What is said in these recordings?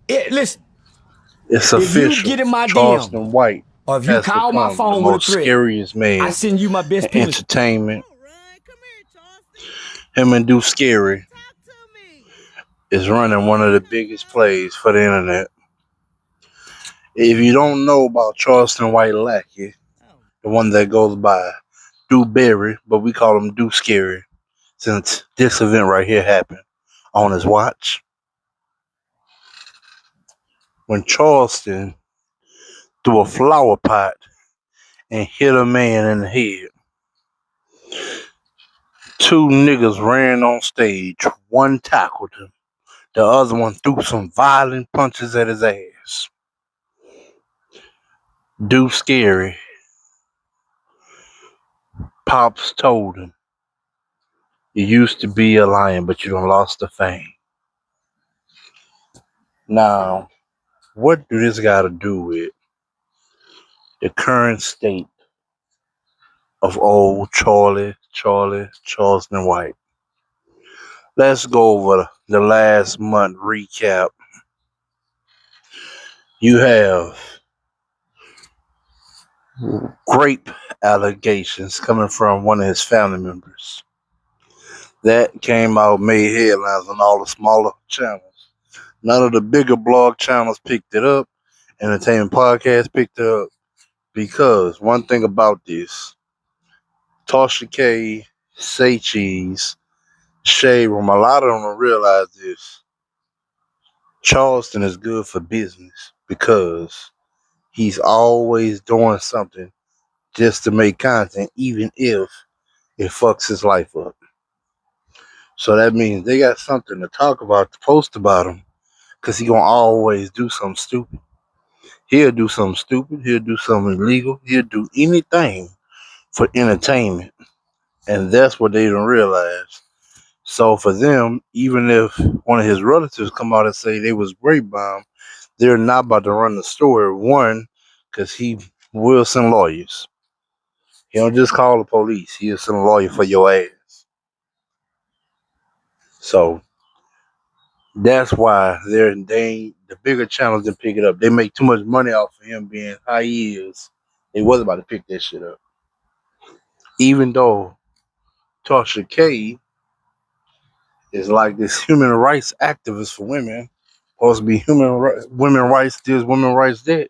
Listen, It's if you official. get in my DM Charleston White or if you has call my become the phone with a most threat, scariest I man send you my in best penis. entertainment. Him and Do Scary is running one of the biggest plays for the internet. If you don't know about Charleston White Lackey, the one that goes by Do Berry, but we call him Do Scary, since this event right here happened on his watch. When Charleston threw a flower pot and hit a man in the head, two niggas ran on stage. One tackled him. The other one threw some violent punches at his ass. Do Scary. Pops told him, you used to be a lion, but you done lost the fame. Now, what do this got to do with the current state of old Charleston White? Let's go over the last month recap. You have rape allegations coming from one of his family members. That came out, made headlines on all the smaller channels. None of the bigger blog channels picked it up. Entertainment podcast picked it up because one thing about this, Tasha K, Say Cheese, Shade Room, a lot of them don't realize this. Charleston is good for business because he's always doing something just to make content, even if it fucks his life up. So that means they got something to talk about, to post about him, because he gonna always do something stupid. He'll do something stupid. He'll do something illegal. He'll do anything for entertainment. And that's what they don't realize. So for them, even if one of his relatives come out and say they was rape bomb, they're not about to run the story. One, because he will send lawyers. He don't just call the police. He'll send a lawyer for your ass. So that's why the bigger channels didn't pick it up. They make too much money off of him being how he is. They wasn't about to pick that shit up. Even though Tasha K is like this human rights activist for women, supposed to be women rights this, women rights that.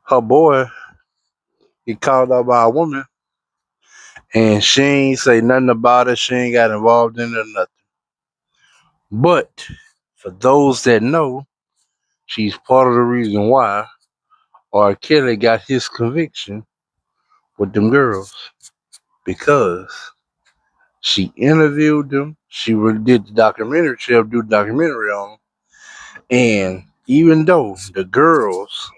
Her boy get called out by a woman, and she ain't say nothing about it. She ain't got involved in it or nothing. But for those that know, she's part of the reason why R. Kelly got his conviction with them girls because she interviewed them. She really did the documentary. She helped do the documentary on them. And even though the girls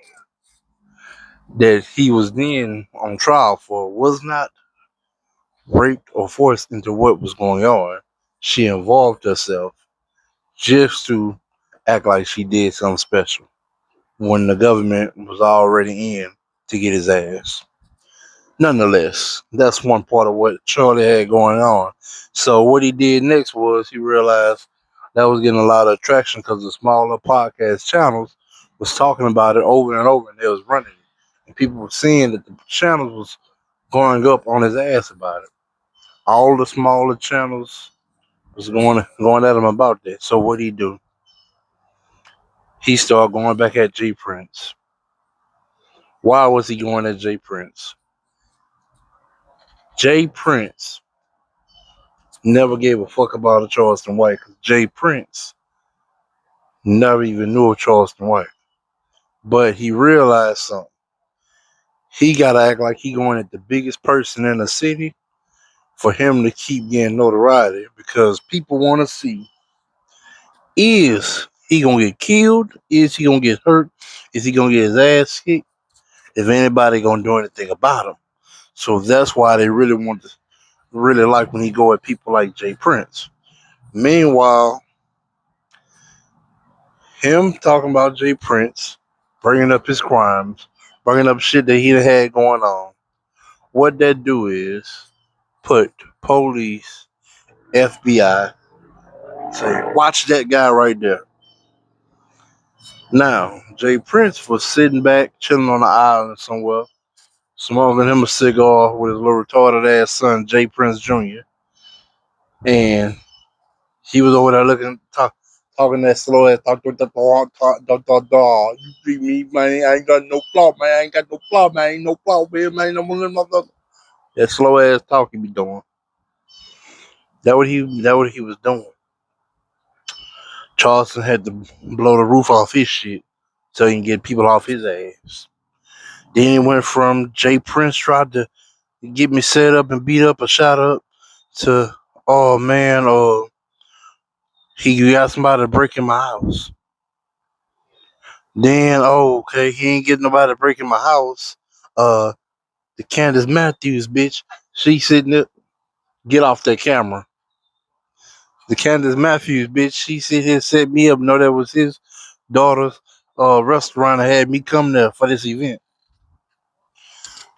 that he was then on trial for was not raped or forced into what was going on, she involved herself just to act like she did something special when the government was already in to get his ass. Nonetheless, that's one part of what Charlie had going on. So what he did next was he realized that was getting a lot of attraction because the smaller podcast channels was talking about it over and over, and they was running it, and people were seeing that the channels was going up on his ass about it. All the smaller channels was going at him about that. So what he do? He started going back at J Prince. Why was he going at J Prince? J Prince never gave a fuck about a Charleston White because Jay Prince never even knew of Charleston White. But he realized something. He gotta act like he going at the biggest person in the city for him to keep getting notoriety because people want to see, is he gonna get killed? Is he gonna get hurt? Is he gonna get his ass kicked? If anybody gonna do anything about him. So that's why they really like when he go at people like Jay Prince. Meanwhile, him talking about Jay Prince, bringing up his crimes, bringing up shit that he had going on. What that do is put police, FBI, say, watch that guy right there. Now, Jay Prince was sitting back, chilling on the island somewhere, smoking him a cigar with his little retarded ass son, Jay Prince Jr. And he was over there talking that slow ass talk. You treat me, man. I ain't got no flaw, man. I ain't got no flaw, man. Ain't no flaw, man. That slow ass talk he be doing. That what he was doing. Charleston had to blow the roof off his shit so he can get people off his ass. Then it went from Jay Prince tried to get me set up and beat up or shot up to, oh man, he got somebody to break in my house. Then, oh, okay, he ain't getting nobody to break in my house. Uh, the Candace Matthews bitch, she sitting there, get off that camera. The Candace Matthews bitch, she sit here set me up. Know that was his daughter's restaurant and had me come there for this event.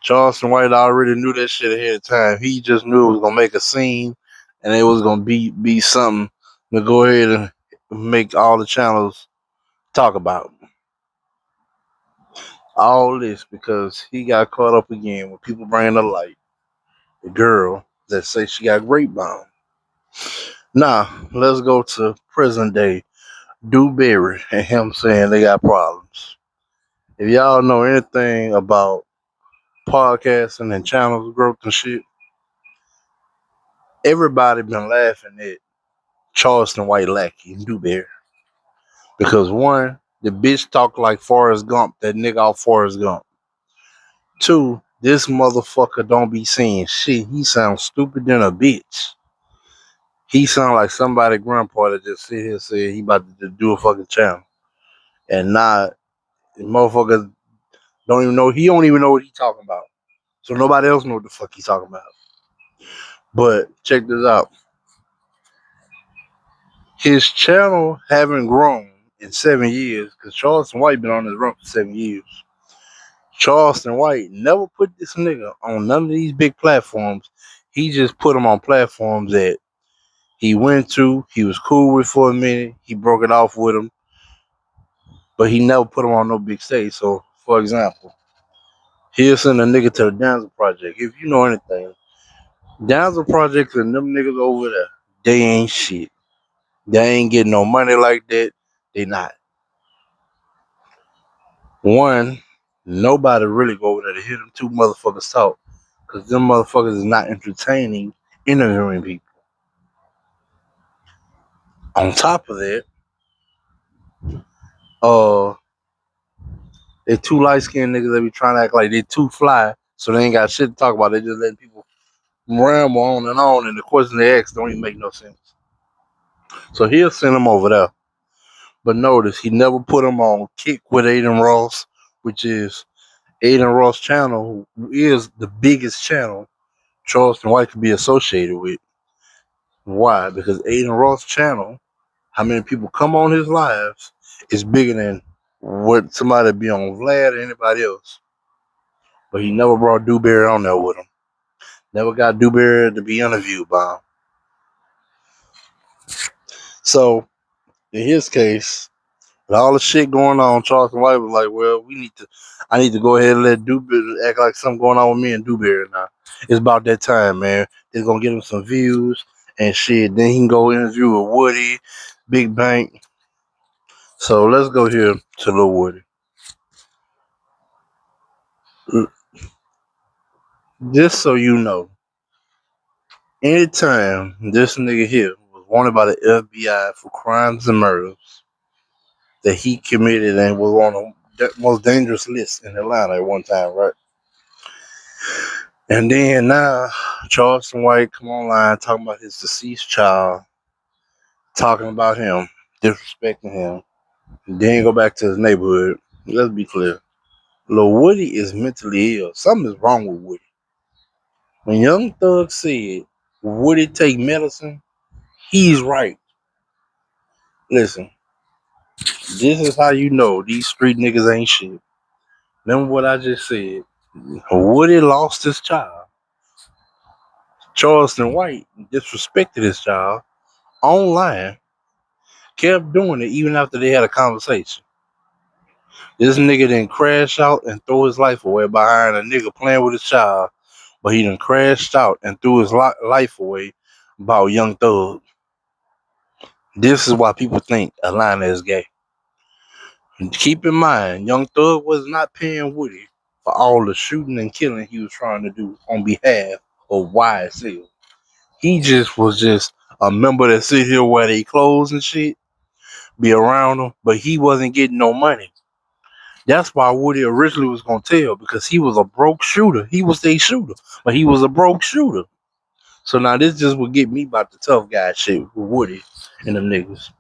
Charleston White already knew that shit ahead of time. He just knew it was gonna make a scene, and it was gonna be something to go ahead and make all the channels talk about. All this because he got caught up again with people bringing the light. The girl that say she got grapevine. Now let's go to present day. Dewberry and him saying they got problems. If y'all know anything about podcasting and channels growth and shit, everybody been laughing at Charleston White Lackey and Dewberry. Because one, the bitch talk like Forrest Gump, that nigga off Forrest Gump. Two, this motherfucker don't be saying shit. He sounds stupid than a bitch. He sound like somebody grandpa that just sit here and say he about to do a fucking channel. And not the motherfucker don't even know what he talking about. So nobody else know what the fuck he talking about. But check this out. His channel haven't grown in 7 years because Charleston White been on his run for 7 years. Charleston White never put this nigga on none of these big platforms. He just put him on platforms that he went to, he was cool with for a minute, he broke it off with him, but he never put him on no big stage. So, for example, he'll send a nigga to the Danza Project. If you know anything, Danza Project and them niggas over there, they ain't shit. They ain't getting no money like that. They not. One, nobody really go over there to hear them two motherfuckers talk. Because them motherfuckers is not entertaining interviewing people. On top of that, uh, they two light skinned niggas that be trying to act like they too fly, so they ain't got shit to talk about. They just letting people ramble on, and the questions they ask don't even make no sense. So he'll send them over there. But notice he never put them on Kick with Aiden Ross, which is Aiden Ross' channel, who is the biggest channel Charleston White could be associated with. Why? Because Aiden Ross' channel, how many people come on his lives, is bigger than what somebody be on Vlad or anybody else. But he never brought Dewberry on there with him. Never got Dewberry to be interviewed by him. So, in his case, with all the shit going on, Charleston White was like, well, I need to go ahead and let Dewberry act like something going on with me and Dewberry now. It's about that time, man. They're going to get him some views and shit. Then he can go interview with Woody, Big Bank. So, let's go here to Lil Woody. Just so you know, anytime this nigga here was wanted by the FBI for crimes and murders that he committed and was on the most dangerous list in Atlanta at one time, right? And then now Charleston White come online talking about his deceased child, talking about him, disrespecting him, and then go back to his neighborhood. Let's be clear. Lil Woody is mentally ill. Something is wrong with Woody. When Young Thug said Woody take medicine, he's right. Listen, this is how you know these street niggas ain't shit. Remember what I just said. Woody lost his child. Charleston White disrespected his child online, kept doing it even after they had a conversation. This nigga didn't crash out and throw his life away behind a nigga playing with his child, but he done crashed out and threw his life away about Young Thug. This is why people think Atlanta is gay. And keep in mind, Young Thug was not paying Woody for all the shooting and killing he was trying to do on behalf of YSL. He was just a member that sit here wear their clothes and shit, be around them, but he wasn't getting no money. That's why Woody originally was gonna tell, because he was a broke shooter. He was a shooter, but he was a broke shooter. So now this just would get me about the tough guy shit with Woody and them niggas.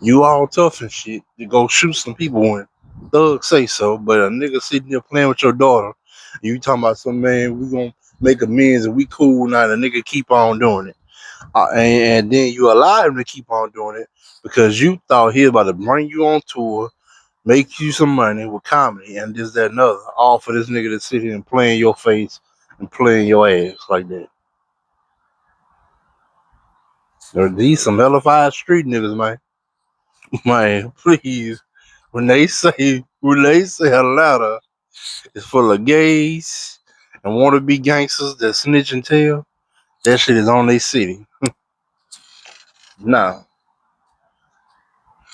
You all tough and shit to go shoot some people when thugs say so, but a nigga sitting there playing with your daughter, and you talking about some man, we gonna make amends and we cool now. The nigga keep on doing it, and then you allow him to keep on doing it because you thought he was about to bring you on tour, make you some money with comedy and this, that, and other, all for this nigga to sit here and play in your face and play in your ass like that. These some hellified street niggas, man. Man, please. When they say Atlanta is full of gays and wanna be gangsters that snitch and tell, that shit is on their city. Now,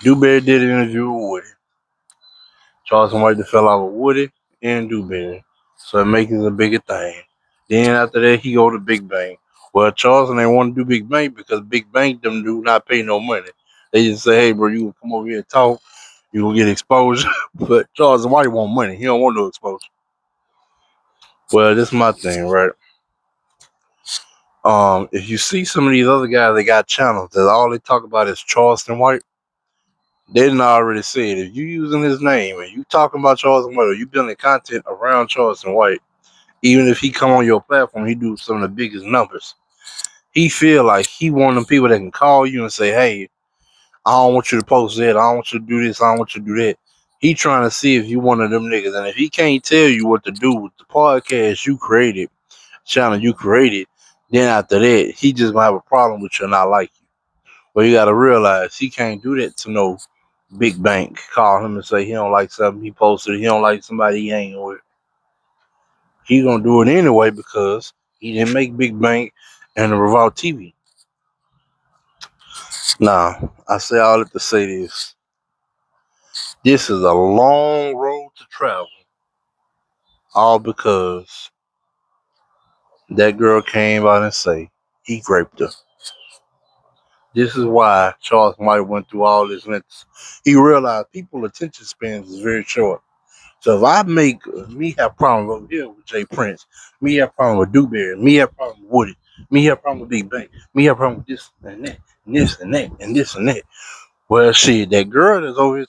Dewberry did an interview with Woody. Charleston White fell out with Woody and Dewberry. So it makes it a bigger thing. Then after that, he go to Big Bang. Well, Charleston ain't want to do Big Bang because Big Bang them do not pay no money. They just say, hey, bro, you can come over here and talk. You will get exposure. But Charleston White want money. He don't want no exposure. Well, this is my thing, right? If you see some of these other guys that got channels that all they talk about is Charleston White, they didn't already said if you using his name and you talking about Charleston White or you building content around Charleston White, even if he come on your platform, he do some of the biggest numbers. He feel like he one of them people that can call you and say, hey, I don't want you to post that. I don't want you to do this. I don't want you to do that. He trying to see if you one of them niggas. And if he can't tell you what to do with the podcast you created, channel you created, then after that, he just gonna have a problem with you and not like you. But you gotta realize he can't do that to no big bank. Call him and say he don't like something he posted. He don't like somebody he hanging with. He gonna do it anyway because he didn't make Big Bank and the Revolt TV. Now, I say all that to say this. This is a long road to travel. All because that girl came out and say he raped her. This is why Charles White went through all this. He realized people's attention spans is very short. So if I make me have problems over here with Jay Prince, me have problem with Dewberry, me have problem with Woody, me have problem with Big Bang, me have problem with this and that, and this and that, and this and that. Well, shit, that girl that's over here